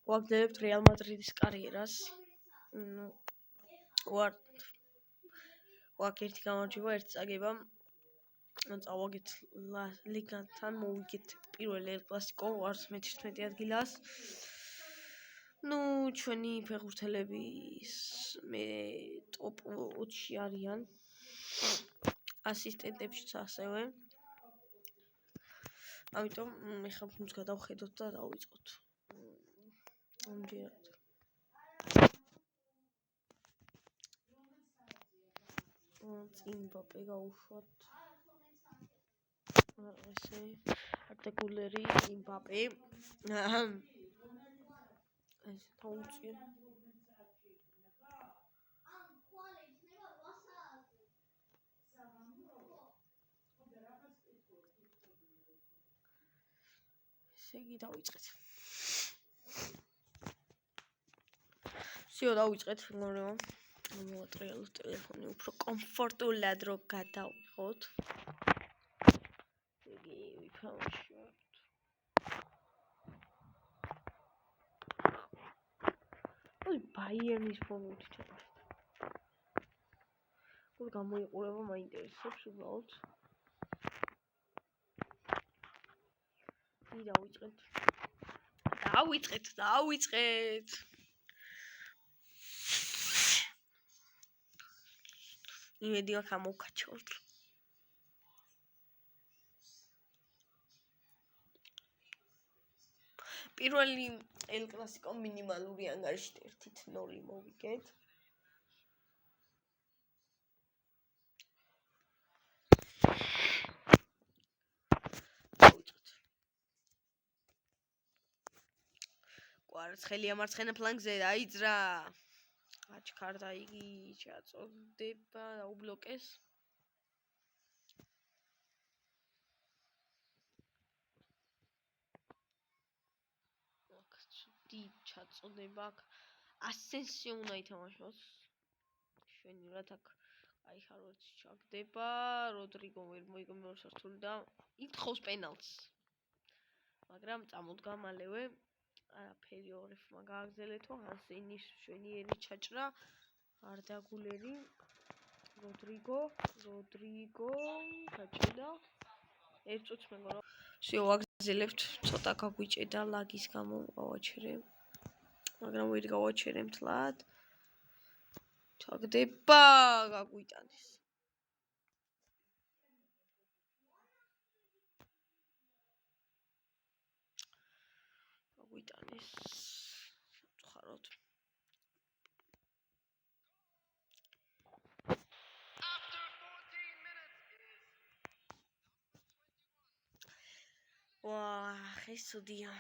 ვაგრძელებთ რეალ მადრიდის კარიერას. ვაკ ერთი გამარჯვება, ერთი წაგება. წავაგეთ ლიგასთან, მოვიგეთ პირველ ელ კლასიკო, არის მე-11 ადგილას. ჩვენი ფეხბურთელების მე ტოპ 20-ში არიან. ასისტენტებშიც ასევე. ამიტომ ეხლა ფუნს გადავხედოთ და დავიწყოთ. ამჯერად. წინ მბაპე გავუშვათ. ესე არტეკულერი მბაპე. ეს თავუწია. ესე იგი დავიწყეთ. დავიწყეთ მეგობრებო. მოვატრიალოთ ტელეფონი უფრო კომფორტულად რო გადავიღოთ. იგი ვიფამოშოთ. ბაიერნის ფორმით ჩავარდ. როგორ გამოიყურება მაინტერესებს უბრალოდ. დავიწყეთ. იმედი მაქვს ამოვკაჩავთ. პირველი ელ კლასიკო მინიმალური ანგარიშით 1-0 მოვიგეთ. კვარაცხელია მარცხენა ფლანგზე დაიძრა. აჩქარდა იგი, ჩაწოდება, დაუბლოკეს. ჩაწოდება აქ ასენსიო უნდა ითამაშოს. შვენივრად აქ აი ხარვათი ჩაგდება. როდრიგო ვერ მოიგო მეორე სართული და ითხოვს პენალტს. მაგრამ წამოდგა მალევე. არაფერი ორეფმა გააგზელეთო. ჰანსენის შვენიერი ჩაჭრა. არდაგულერი. როდრიგო გაჭედა. ერთ წუთს მეგობრებო. ვაგზელებთ. ცოტა გაგვიჭედა ლაგის გამო გავაჩერე. მაგრამ ვერ გავაჩერე მთლად. ჩაგდება, გაგვიტანეს. ხაროთ. ეს ცუდია.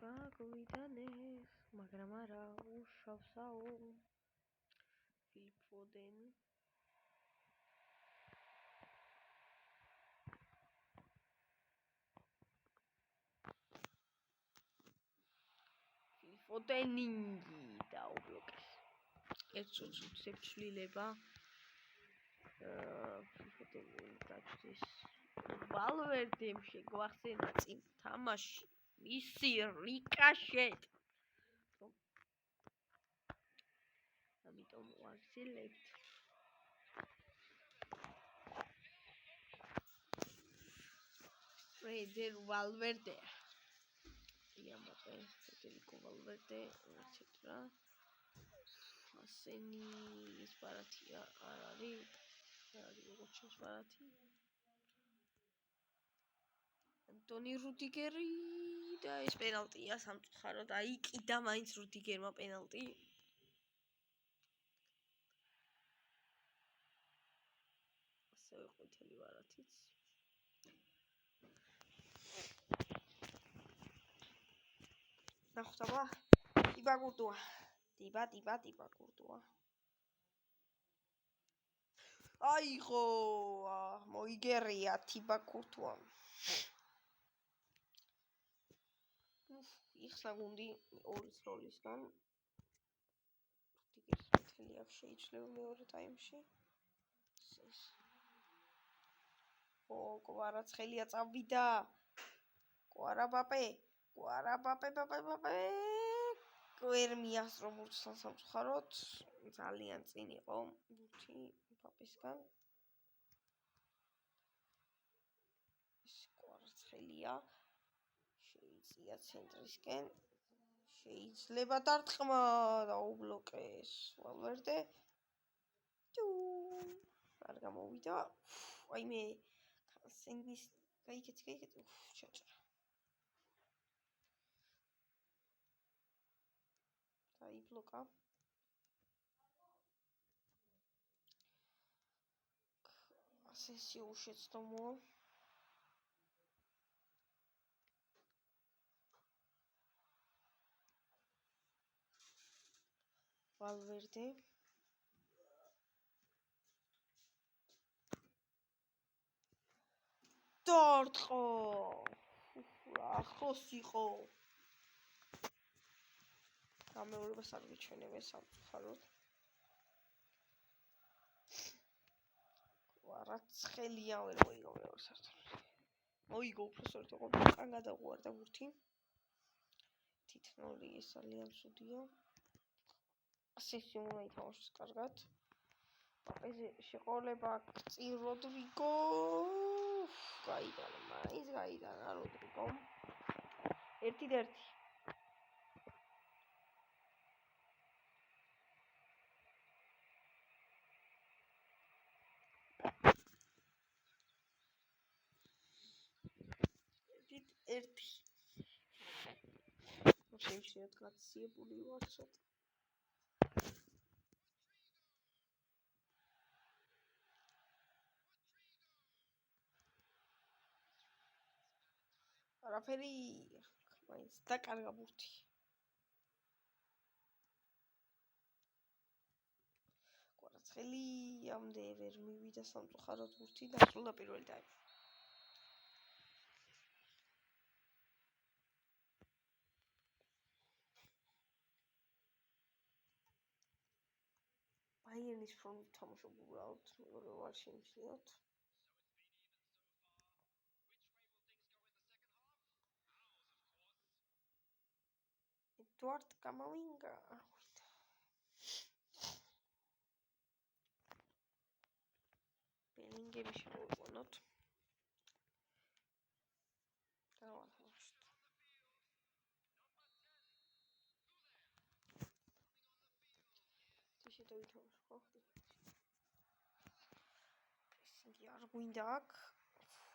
გაგვიტანეს, მაგრამ არა უშავსაო. Phil Foden. ფოდენინგი დაუბლოკეს. ერთ წუთს შეფშლილება. ფოდენინგი გაჩდის. ვალვერდემ შეგვახსენა წინ თამაში. მისი რიკაშეტ. ამიტომ ვაგზელებთ. ფრედერ ვალვერდე. Federico Valverde, etc. Aseni Sparati Arari Sparati Antoni Rudigeri და ეს პენალტია სამწუხაროდ აიკიდა მაინც რუდიგერმა პენალტი. ასევე ყვითელი ვარათიც. ნახოთ აბა ტიბა კურტუა. ტიბა კურტუა. აიღო, მოიგერია ტიბა კურტუა. იხსნა გუნდი ორის როლისგან. რუდიგერს ხელი აქ შეიძლება მეორე ტაიმში. კვარაც ხელია წავიდა. კვარა ბაპე. ვერ მიასწრო ბურთს სამწუხაროდ. ძალიან წინ იყო ბურთი ბაპისგან. ეს კვარაც ხელია. შეიწია ცენტრისკენ. შეიძლება დარტყმა დაუბლოკეს. ვალვერდე. არ გამოვიდა. აი მე კანსენის გაიქეცი. ჩაჭრა. დაიბლოკა. ასენსიო შეცდომო. ვალვერდე. დარტყო. ახლოს იყო. გამეორებას არ გიჩვენებენ სამწუხაროდ. კვარაც ხელია ვერ მოიგო მეორე სართულზე. მოიგო უბრალოდ ოღონდ გადაუვარდა ბურთი. 1-0 ეს ძალიან ცუდია. ასეთი უნდა ითამაშოს კარგად. პაპეზე შეყოლება წინ როდრიგო. გაიტანა მაინც გაიტანა როდრიგო. 1-1. შეიძლება გაციებული ვარ ცოტა. არაფერი მაინც დაკარგა ბურთი. კვარაცხელი ამდე ვერ მივიდა სამწუხაროდ ბურთი დასრულდა პირველი ტაიმი. ბაიერნის ფრონტ თამაშობ უბრალოდ მეორე ვარ შემიძლიათ. ედუარდ კამავინგა. ბელინგემი შევიყვანოთ. დავათვალოთ. შეთავაზ ხო? პრესინგი არ გვინდა აქ.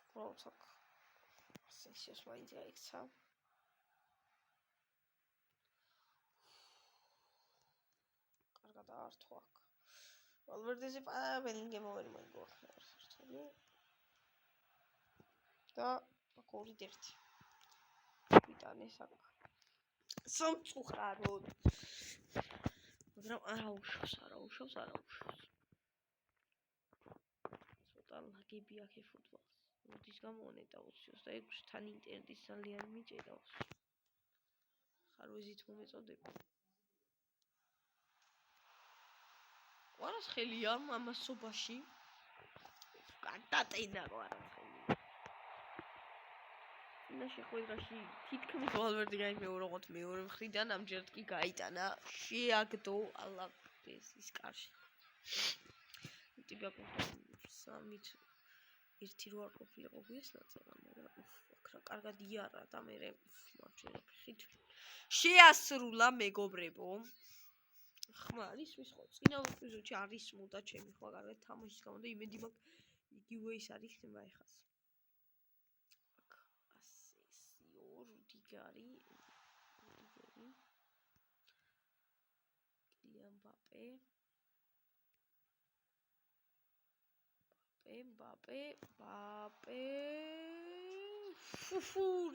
უბრალოდ აქ ასენსიოს მაინც გაიქცა. კარგად აართო აქ. ვალვერდეზე ბელინგემი ვერ მოიგო ახლა. და 2-1. იტანეს აქ. სამწუხაროდ. მაგრამ არაუშავს. ცოტა ლაგები აქვს ფუტბოლს. მოდის გამოვანეთ აუციოს და ეგ თან ინტერნეტის ძალიან მიჭედავს. ხარვეზით მომეწოდება. კვარას ხელია ამასობაში. გადატენა კვარას ხელი. და შეხვედრაში თითქმის ვალვერდი გაიმეორა მეორე მხრიდან ამჯერად კი გაიტანა. შეაგდო ალაბეს ის კარში. ტიპაკო 3-1 არ ყოფილიყო ეს ნაწილი, მაგრამ აქ რა კარგად იარა და მე მარჯვენა ფეხით შეასრულა მეგობრებო. ხმა არის მის ხო წინა ეპიზოდში არის მოდა ჩემი ხო კარგად თამაშის გამო და იმედი მაქვს იგივე ის არის ხება ეხას. აქ ასესიო რუდიგარი კილიან მბაპე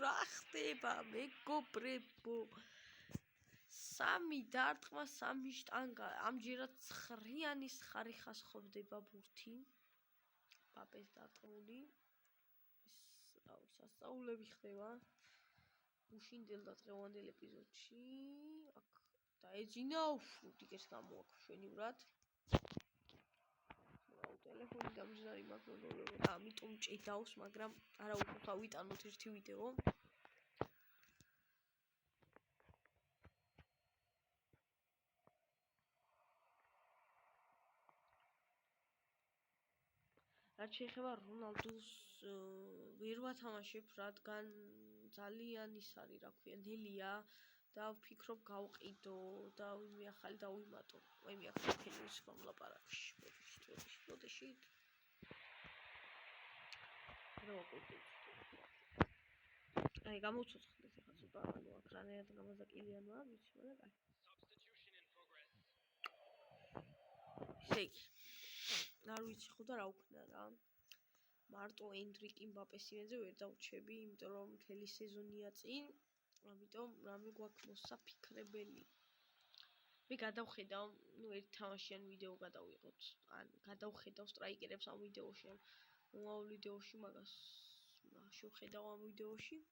რა ხდება მეგობრებო. 3 დარტყმა 3 შტანგა. ამჯერად 9-იანის ხარიხას ხვდება ბურთი. მბაპეს დარტყმული. სასწაულები ხდება. უშინდელ და დღევანდელ ეპიზოდში. აქ დაეძინა, უდიგეს გამოაქვეშენივრად. ტელეფონი დამზარი მაგნოლოლებო და ამიტომ ჭედავს, მაგრამ არა უფრო ავიტანოთ ერთი ვიდეო. რაც შეეხება რონალდოს ვერ ვათამაშებ, რადგან ძალიან ის არის, რა ქვია, ნელია და ვფიქრობ გავყიდო და ვინმე ახალი დავიმატო. აი მე ახლა ქელის მომლაპარაკში. მოდეში. რა ვაკეთებ? აი გამოცოცხლდეთ ახლა ცოტა, ანუ აქ რანაირად გამოზაკილიანოა, ვიცი, მაგრამ კაი. ისე იგი. არ ვიცი ხო და რა ვქნა რა. მარტო ენდრიკი მბაპეს იმენზე ვერ დავჩები, იმიტომ რომ მთელი სეზონია წინ, ამიტომ რამე გვაქვს მოსაფიქრებელი. მე გადავხედავ, ერთ თამაშიან ვიდეო გადავიღოთ. ან გადავხედავ სტრაიკერებს ამ ვიდეოში, ან მომავალ ვიდეოში მაგას შევხედავ ამ ვიდეოში.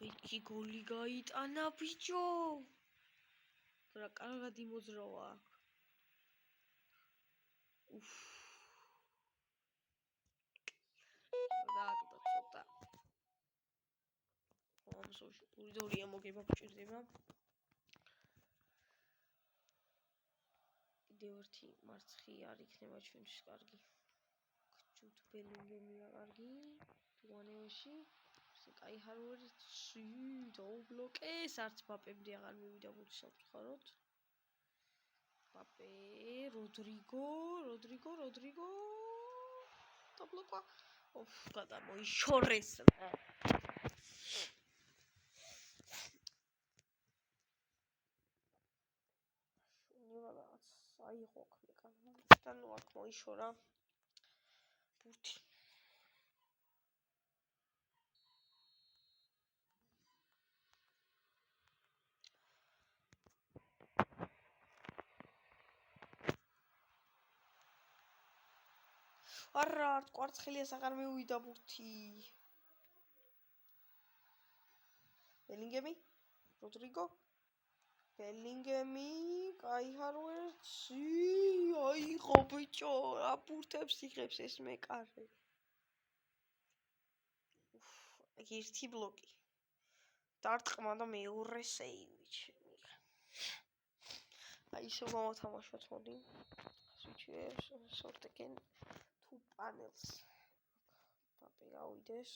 მეკი გოლი გაიტანა ბიჭო. რა კარგად იმოძრავა აქ. უფ. დააკდა ცოტა. ამსოში ურიდორია მოგება გჭირდება. კიდევ ერთი მარცხი არ იქნება ჩვენთვის კარგი. ჯუდ ბელინგემია კარგი. ტუანეოში კაი ჰარვერდსი დაუბლოკეს, არც ბაპემდე აღარ მივიდა მოდი სამწუხაროდ. ბაპე, როდრიგო დაბლოკა. ოფ, გადამოიშორეს. ნიღალაც აიღო ქმეკა. და ნუ აქ მოიშორა. ბურთი. არა, კვარცხელიას აღარ მივიდა ბურთი. ბელინგემი, როდრიგო. ბელინგემი, კაი ჰარვერდსი, აიღო ბიჭო, რა ბურთებს იღებს ეს მეკარე. უფ, ერთი ბლოკი. დარტყმა და მეორე სეივი ჩემი. აი ისე გამოვთამაშოთ მოდი. switch-ებს, sort again two panels. ბაპე გავიდეს.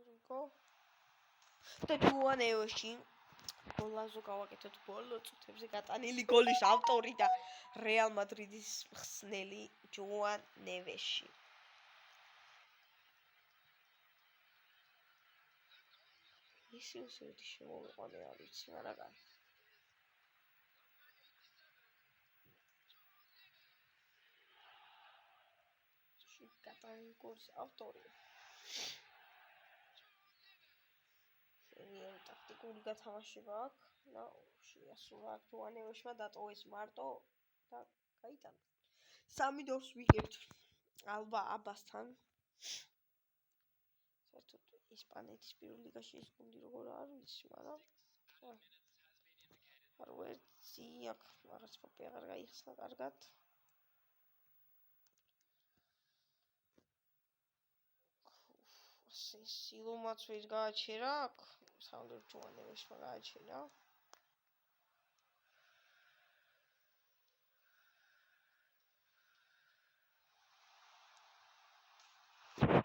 რიგო. და ჯუანეოში გოლაზო გავაკეთოთ ბოლო წუთებზე გატანილი გოლის ავტორი და რეალ მადრიდის მხსნელი ჯუან ნევეში. ისე შემოვიყვანე არ ვიცი, მაგრამ კაი. გატანილი გოლის ავტორი. შენიერი ტაქტიკური გათამაშება აქვს და შეასრულა ჯუანევეშმა დატოვეს მარტო და გაიტანა. 3-2-ს ვიგებთ ალბა აბასთან. საერთოდ ესპანეთის პირველ ლიგაში ეს გუნდი როგორ არ ვიცი, მაგრამ ჰარვერდსი აქ რაღაც პოპე აღარ გაიხსნა კარგად. სილომაც ვერ გააჩერა აქ, საუნდერ ჯუანევეშმა გააჩერა.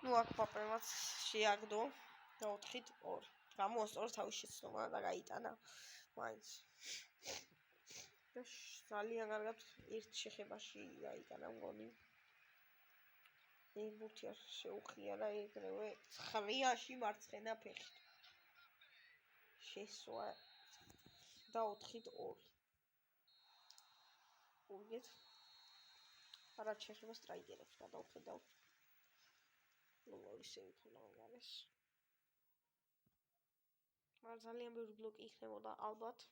ნუ აქ პაპემაც შეაგდო და 4-2. გამოასწორა თავის შეცდომა და გაიტანა მაინც. და ძალიან კარგად ერთ შეხებაში გაიტანა გოლი. ბურთი არ შეუხია და ეგრევე 9-ში მარცხენა ფეხით. შესვა და 4-2. უგეთ. არა შეხება სტრაიკერებს გადავხედავ. ნუ ისე იქნაოს. მაგრამ ძალიან ბევრი ბლოკი იქნებოდა ალბათ.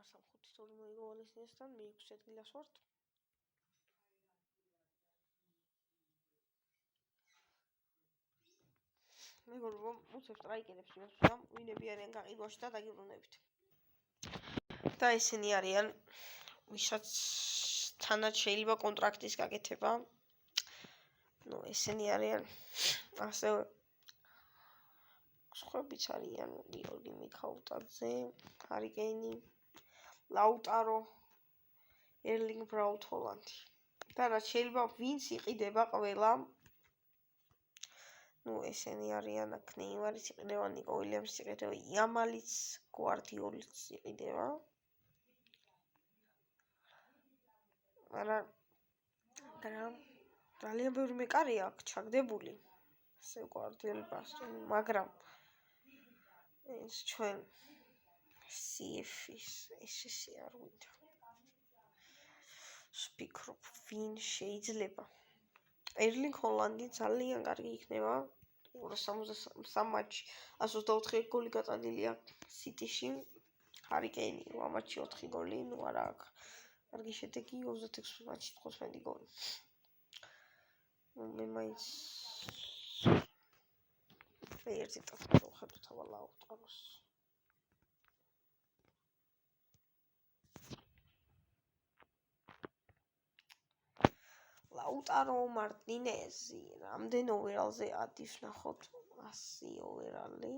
3-5 თვე მოიგო ვალენსიასთან, მე-6 ადგილას ვართ. მეგობრებო, უცებ სტრაიკერებს ვინებსვამ, ვინები არიან გაყიდვაში და დაგიბრუნებით. და ესენი არიან, ვისაც თანაც შეიძლება კონტრაქტის გაკეთება. ესენი არიან ასევე სხვებიც არიან გიორგი მიქაუტაძე, ჰარი კეინი, ლაუტარო, ერლინგ ბრაუტ ჰოლანდი. და რაც შეიძლება ვინც იყიდება ყველა ესენი არიან აქ ნეიმარის იყიდება, ნიკო უილიამსის იყიდება, იამალიც, გვარდიოლიც იყიდება. მაგრამ ძალიან ბევრი მეკარია აქ ჩაგდებული. ასე გვარდიოლი ბასტონი, მაგრამ ეს ჩვენ CF-ის ესე არ ვიდა. ვფიქრობ, ვინ შეიძლება. ერლინგ ჰოლანდი ძალიან კარგი იქნება. 263 მატჩი, 124 გოლი გატანილია სიტიში. ჰარი კეინი 8 მატჩი 4 გოლი, არა აქვს კარგი შედეგი, 26 მატჩი 15 გოლი. მე მაინც ერთი ტახტი ვხედავ ლაუტაროს. ლაუტარო მარტინეზი რამდენ ოვერალზე ადის ნახოთ 100 ოვერალი.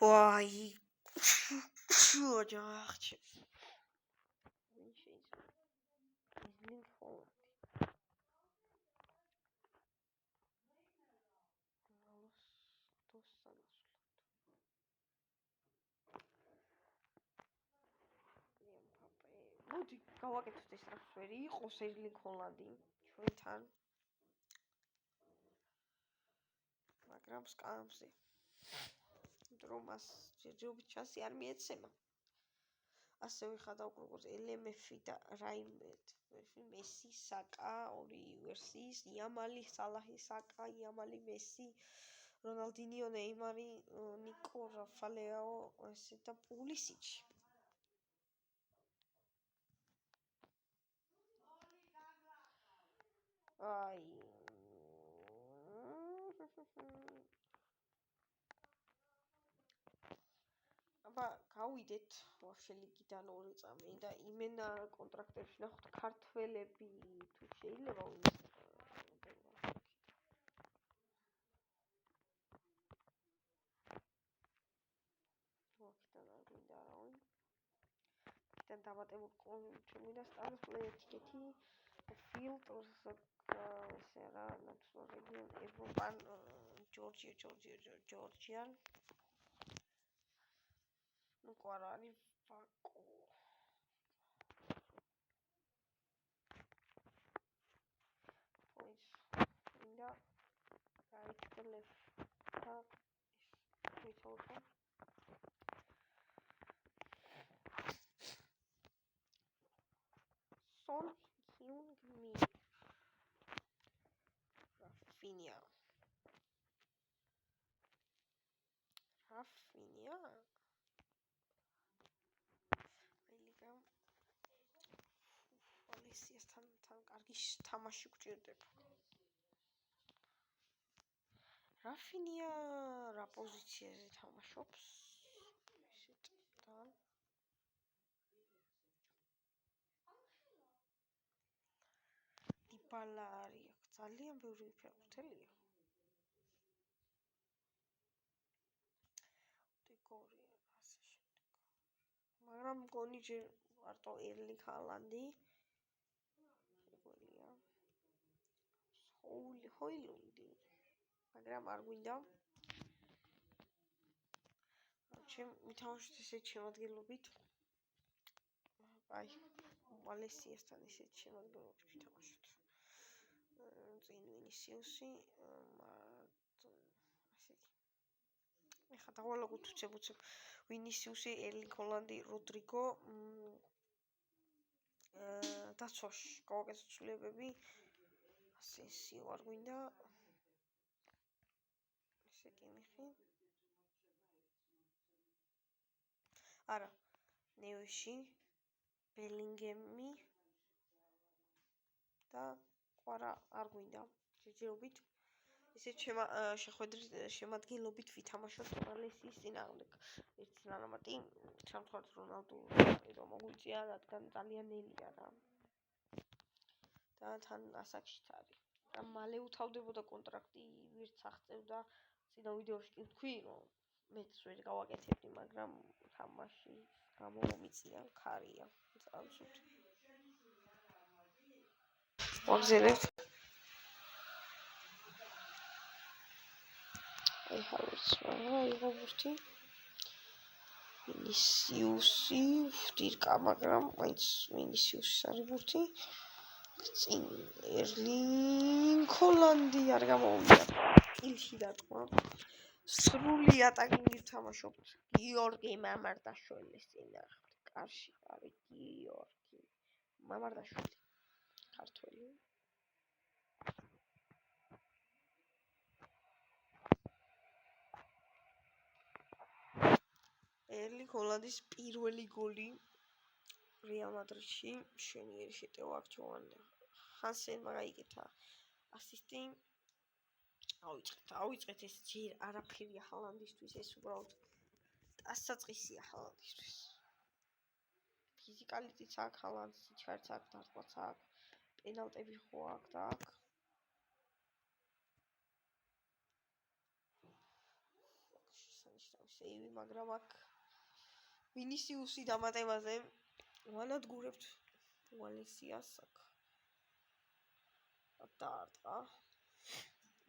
ვაი ოჯახი ვინ შეიძლება ერლინგ ჰოლანდი მოდი გავაკეთოთ ეს რაც ვერ იყოს ერლინგ ჰოლანდი ჩვენთან, მაგრამ სკამზე დრომას ჯერჯერობით ჩანსი არ მიეცემა. ასევე ხადავ როგორც LMF და რაიმედ მესი, საკა, ორი ვერსიის, იამალი, სალაჰი, საკა, იამალი, მესი, რონალდინიო, ნეიმარი, ნიკო, რაფალეაო, ესე და პულისიჩი. აი აბა გავიდეთ ვაფშე ლიგიდან 2 წამი და იმენა კონტრაქტებში ნახოთ ქართველები თუ შეიძლება ვინც ვაკიდან არ გვინდა არავინ და დამატებულ ჩემი და სტარ პლეიერს კეთი ფილტრს ესე რა ნაცვლად რეგიონ ევროპან ჯორჯიან ну კვარალი ვაკო pois inda გაიჩქლეს და ვიცოდი Son Heung-min Rafinha აილიგა ვალენსიასთან კარგი თამაში გვჭირდება. Rafinha რა პოზიციაზე თამაშობს? ესეთთან დიბალა არის აქ ძალიან ბევრი ფეხბურთელია. დეკორია ასე შემდეგ. მაგრამ მგონი ჯერ მარტო ერლინგ ჰოლანდი ეგოლია. ჰოილუნდი. მაგრამ არ გვინდა. ჩემ მითამაშოთ ესეთ შემადგენლობით. აი, ვალენსიასთან ესეთ შემადგენლობით ვითამაშოთ. წინ ვინისიუსი, ასეთი. ეხლა დავალაგოთ უცებ ვინისიუსი, ერლინგ ჰოლანდი, როდრიგო დაცვაში გავაკეთოთ ცვლილებები. ასენსიო არ გვინდა. ესე კიმიხი. არა, ნევეში, ბელინგემი და ყვარა არ გვინდა. ჯერჯერობით ისეთ შემადგენლობით ვითამაშოთ პალესის წინააღმდეგ. ერთ წინამატი ჩამთვალთ რონალდუ რომ მოგვიწია, რადგან ძალიან ნელია რა. და თან ასაკშიც არის. და მალე უთავდებოდა კონტრაქტი, ვერც აღწევდა. წინა ვიდეოში კი ვთქვი, რომ მეც ვერ გავაკეთებდი, მაგრამ თამაში გამო მომიწია, ქარია. ძალიან ცუდი. ვაგზელებთ. აი ხარც რა იყო ბურთი. მინისიუსი, დირკა, მაგრამ მაინც მინისიუსის არის ბურთი. წინ ერლინგ ჰოლანდი არ გამოვიდა. კილში დატყმა. სრული ატაკი ვთამაშობთ. გიორგი მამარდაშვილის წინააღმდეგ. კარში არის გიორგი მამარდაშვილი. ქართველი. ერლინგ ჰოლანდის პირველი გოლი რეალ მადრიდში მშვენიერი შეტევა აქვს ჯოვანი ჰანსენმა გაიგეთა ასისტი. ავიწყეთ ეს ჯერ არაფერია ჰოლანდისთვის, ეს უბრალოდ დასაწყისია ჰოლანდისთვის. ფიზიკალიტიც აქვს ჰოლანდს, სიჩქარეც აქვს, დარტყმაც აქვს, პენალტები ხო აქვს და აქვს. შეივი, მაგრამ აქ მინისიუსი დამატებაზე ვანადგურებთ ვალენსიას აქ. დაარტყა.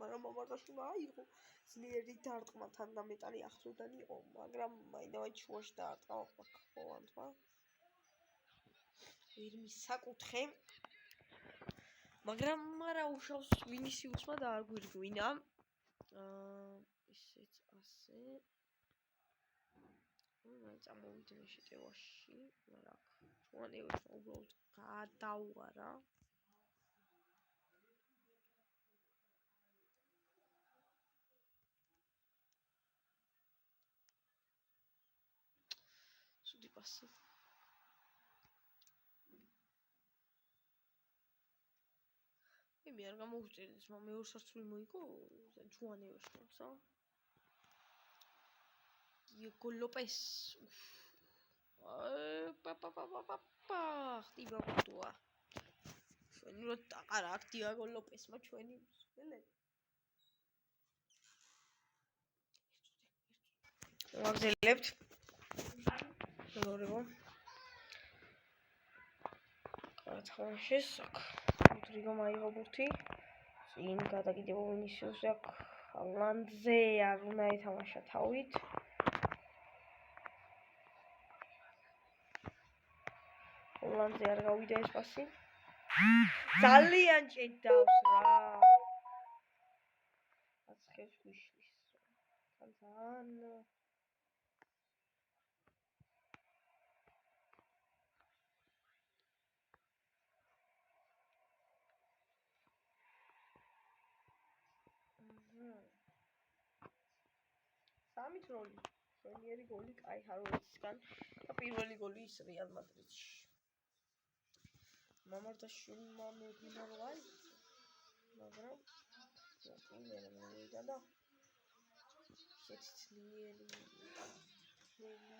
მაგრამ მამარდაშვილმა აიღო ძლიერი დარტყმა, თან და მეტალი ახლოდან იყო, მაგრამ მაინც შუაში დაარტყა ჰოლანდმა. ვერ მისაკუთხე. მაგრამ არა უშავს მინისიუსმა და არ გვირგვინა. ისეც ასე. მაინც ამოვიდნენ შეტევაში, მაგრამ ჯოვანიოს უბრალოდ გადაუარა. ცუდი პასი. მე არ გამოვწერდეს, მაგრამ მეორე სართული მოიგო ჯოვანიოს ხმასა. დიეგო ლოპეს. ხტიბა კუტუა. ჩვენი რო დაყარა აქ დიეგო ლოპესმა ჩვენი მელე. ვაგზელებთ. მეგობრებო. თამაშის აქ როდრიგო მაიღო ბურთი. წინ გადაკიდება მინისიუსი აქ ჰოლანდზე არ უნდა ეთამაშა თავით. ჰოლანდზე არ გავიდა ეს პასი. ძალიან ჭედავს რა. აცხებს გვიშლის. ძალიან სამი როლი. მშვენიერი გოლი კაი ჰარვარდისგან და პირველი გოლი ის რეალ მადრიდში. მამარდაშვილმა მოგინა რა იყო, მაგრამ მე მოვიდა და შეცლიერი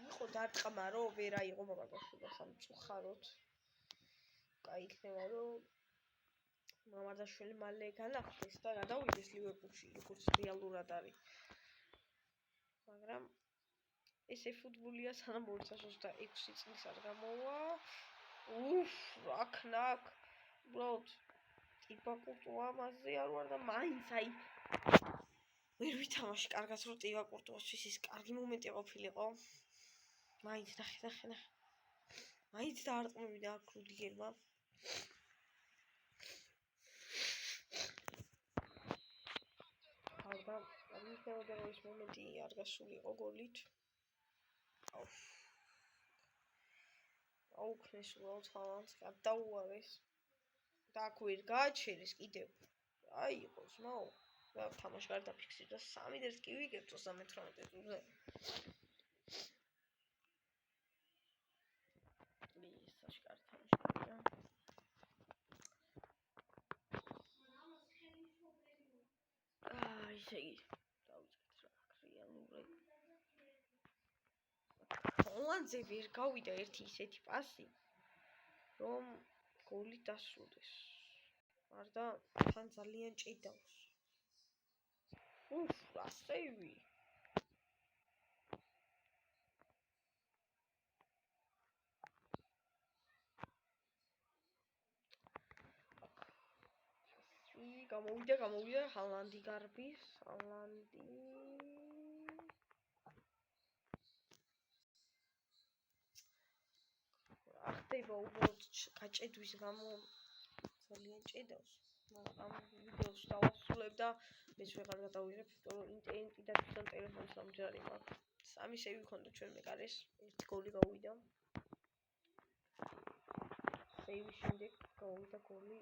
იყო დარტყმა რომ ვერ აიღო მამარდაშვილმა სამწუხაროდ. კაი იქნება რომ მამარდაშვილი მალე განახლდეს და გადავიდეს ლივერპულში, როგორც რეალურად არის. მაგრამ ესე ფუტბოლია სანამ 2026 წლის არ გამოვა. რაკნაკ. უბრალოდ ტიპა კურტუა მასზე არ ვარ და მაინც აი ვერ ვითამაში კარგად რომ ტიპა კურტუასთვის ის კარგი მომენტი ყოფილიყო. მაინც ნახე. მაინც დაარტყმებიდა კრუდიგერმა. და ამიტომაც ის მომენტი არ გასულიყო გოლით. აუქნეს უბრალოდ ჰოლანდს, გადაუარეს და აქ ვერ გააჩერეს კიდევ. აი იყოს, ნო. და თამაში გარდა ფიქსირდა 3-1 კი ვიგებთ 38 წუთზე. ჰოლანდზე ვერ გავიდა ერთი ისეთი პასი, რომ გოლი დასრულდეს. არდა თან ძალიან ჭიდავს. რა სეივი. გამოვიდა ჰალანდი გარბის, ჰალანდი. ახდება უბრალოდ გაჭედვის გამო ძალიან ჭედავს. ამ ვიდეოს დავასრულებ და მეც ვეღარ გადავიღებ, იმიტომ რომ ინტერნეტი და თვითონ ტელეფონი სამჯერ მაქვს. სამი სეივი ქონდა ჩვენ მეკარეს, ერთი გოლი გავიდა. სეივის შემდეგ გავიდა გოლი.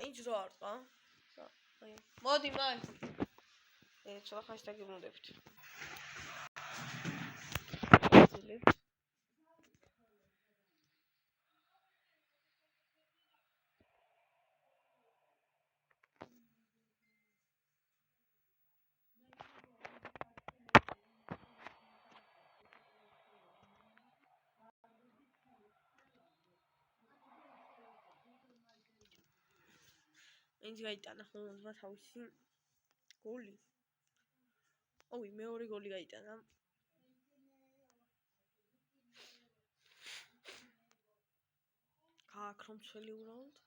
ինչ რა არყა? მოდი მაი. ცოტა ხანს დაგიბრუნდებით. Ինչ გაიტანა ხოლმე თავისი გოლი. მეორე გოლი გაიტანა. გააქრომ წელი უბრალოდ.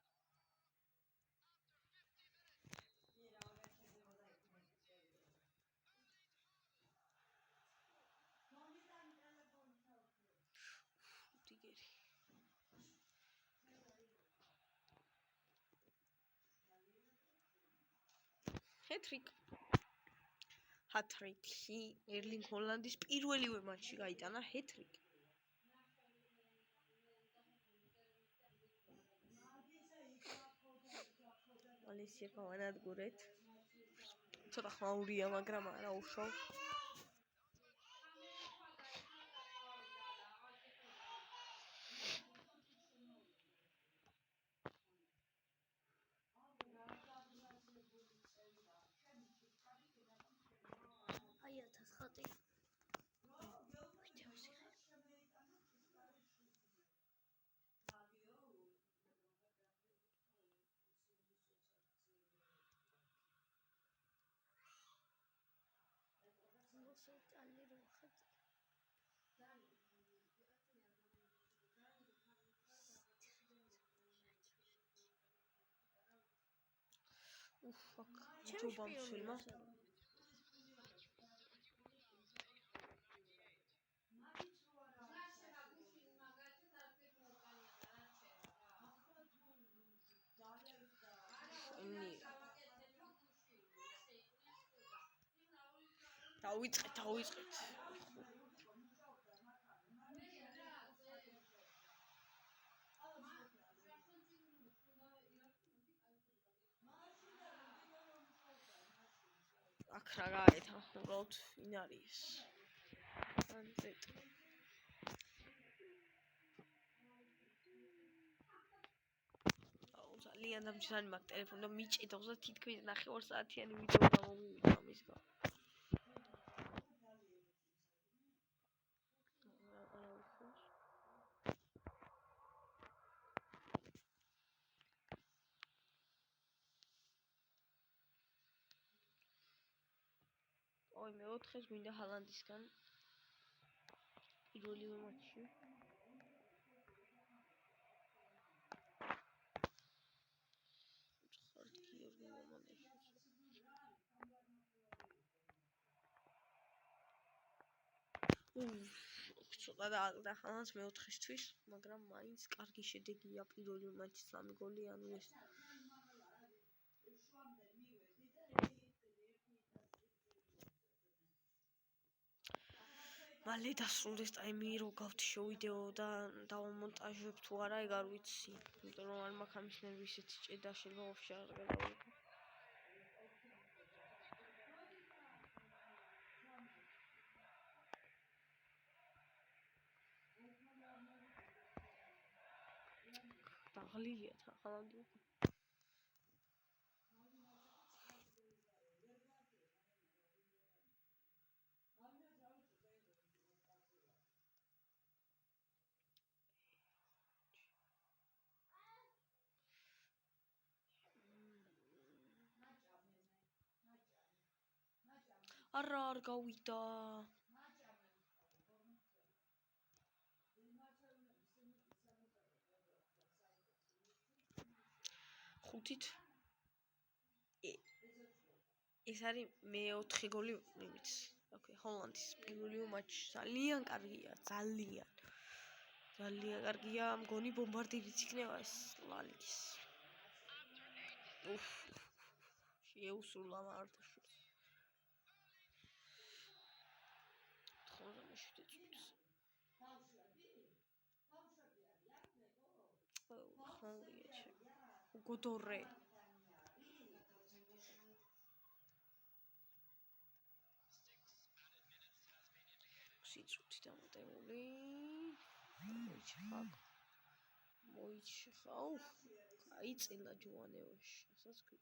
ჰატრიკი ერლინგ ჰოლანდის პირველივე მატჩში გაიტანა ჰეტრიკი. ალესია გავანადგურეთ. ცოტა ხმაურია, მაგრამ არა უშავს. ჩამშპიონმა დავიწყეთ. აქ რა გააკეთა, უბრალოდ ვინ არის? ანზეტ. ძალიან დამჭირალი მაქვს ტელეფონი და მიჭიდავს და თითქმის 9 საათიანი ვიდეო გამომივიდა ამისგან. მეოთხეს გვინდა ჰალანდისგან. პირველივე მატჩში. ცოტა და ჰალანდს მეოთხესთვის, მაგრამ მაინც კარგი შედეგია პირველივე მატჩში 3 გოლი, ანუ ეს მალე დასრულდეს ტაიმი, რო გავთიშო ვიდეო და დავამონტაჟებ თუ არა, ეგ არ ვიცი. იმიტომ რომ არ მაქვს ამის ნერვი ისეთი ჭედა, შეიძლება ვაფშე არ გადავიღო. დაღლილია თან ჰალანდი. არა არ გავიდა. ხუთით ეს არის მე-4 გოლი იმით. ოკეი, ჰოლანდის პირველი მატჩი ძალიან კარგია, ძალიან კარგია. მგონი ბომბარდირიც იქნება ეს ლალიკის. შეუსრულა მართაშვილს. 97 წუთს. ხალხი გოდორე. სიწუთი დამატებული. მოიჩხა. აიწილა ჯოანევაში, ასაც კი.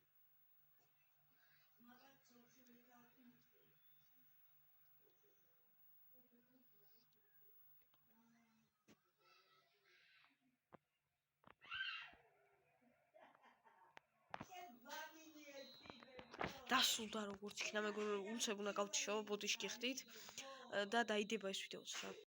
დასულდა როგორც იქნა, მეგობრებო, უცებ უნდა გავჩიშო, ბოდიში გიხდით და დაიდება ეს ვიდეოც რა.